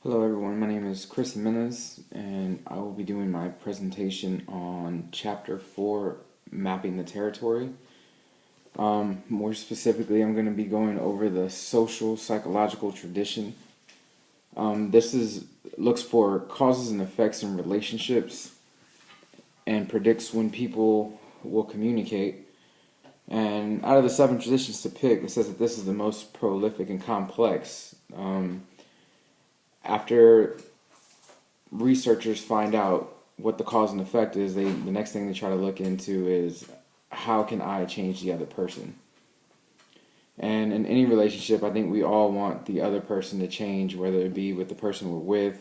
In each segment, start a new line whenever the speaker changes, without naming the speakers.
Hello everyone, my name is Chris Jimenez and I will be doing my presentation on Chapter 4, Mapping the Territory. More specifically, I'm going to be going over the social psychological tradition. This looks for causes and effects in relationships and predicts when people will communicate. And out of the 7 traditions to pick, it says that this is the most prolific and complex. After researchers find out what the cause and effect is, the next thing they try to look into is how can I change the other person. And in any relationship, I think we all want the other person to change, whether it be with the person we're with,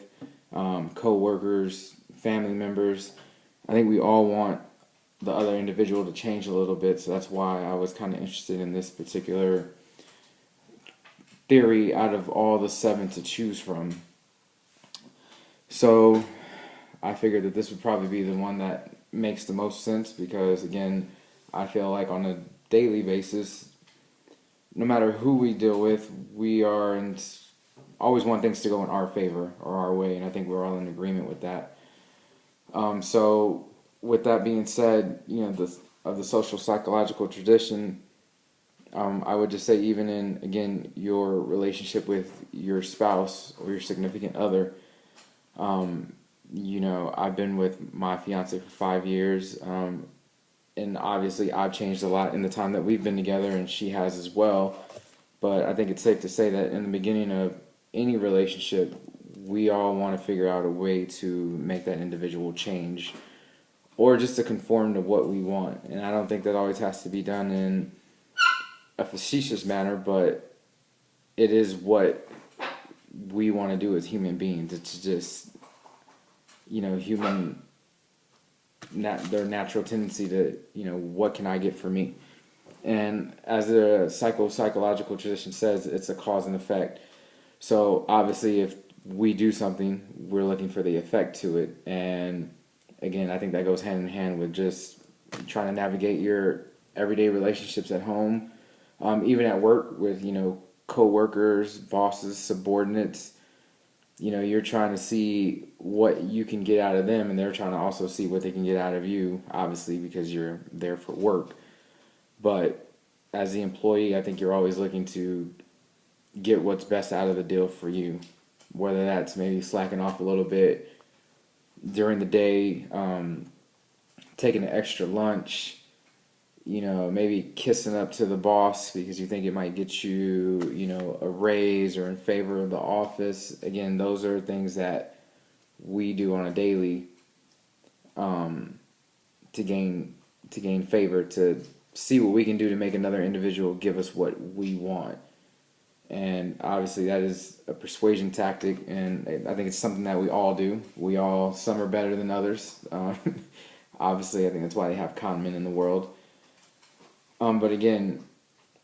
co-workers, family members. I think we all want the other individual to change a little bit, so that's why I was kind of interested in this particular theory out of all the 7 to choose from. So I figured that this would probably be the one that makes the most sense because, again, I feel like on a daily basis, no matter who we deal with, we are and always want things to go in our favor or our way, and I think we're all in agreement with that. So with that being said, of the social psychological tradition, I would just say even in, again, your relationship with your spouse or your significant other, I've been with my fiance for 5 years, and obviously I've changed a lot in the time that we've been together, and she has as well. But I think it's safe to say that in the beginning of any relationship, we all want to figure out a way to make that individual change, or just to conform to what we want. And I don't think that always has to be done in a facetious manner, but it is what we want to do as human beings. It's just, their natural tendency to, what can I get for me? And as the psychological tradition says, it's a cause and effect. So obviously if we do something, we're looking for the effect to it. And again, I think that goes hand in hand with just trying to navigate your everyday relationships at home, even at work with, co-workers, bosses, subordinates. You're trying to see what you can get out of them, and they're trying to also see what they can get out of you, obviously, because you're there for work. But as the employee, I think you're always looking to get what's best out of the deal for you, whether that's maybe slacking off a little bit during the day, taking an extra lunch, maybe kissing up to the boss because you think it might get you, a raise or in favor of the office. Again, those are things that we do on a daily, to gain favor, to see what we can do to make another individual give us what we want. And obviously that is a persuasion tactic, and I think it's something that we all do. Some are better than others. Obviously, I think that's why they have con men in the world. But again,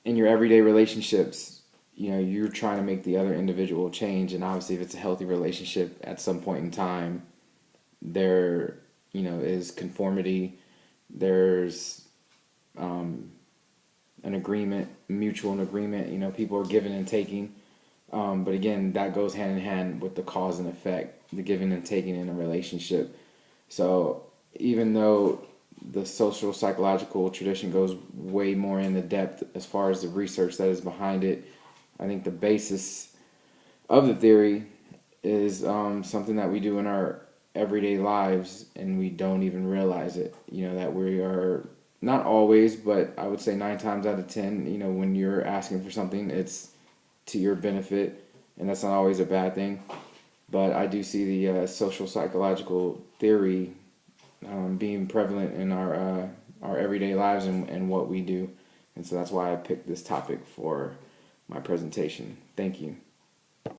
in your everyday relationships, you're trying to make the other individual change, and obviously if it's a healthy relationship, at some point in time, there, is conformity, there's an agreement, mutual agreement, people are giving and taking. But again, that goes hand in hand with the cause and effect, the giving and taking in a relationship. So even though the social psychological tradition goes way more in the depth as far as the research that is behind it, I think the basis of the theory is something that we do in our everyday lives, and we don't even realize it. That we are not always, but I would say 9 times out of 10, when you're asking for something, it's to your benefit, and that's not always a bad thing. But I do see the social psychological theory being prevalent in our everyday lives and what we do. And so that's why I picked this topic for my presentation. Thank you.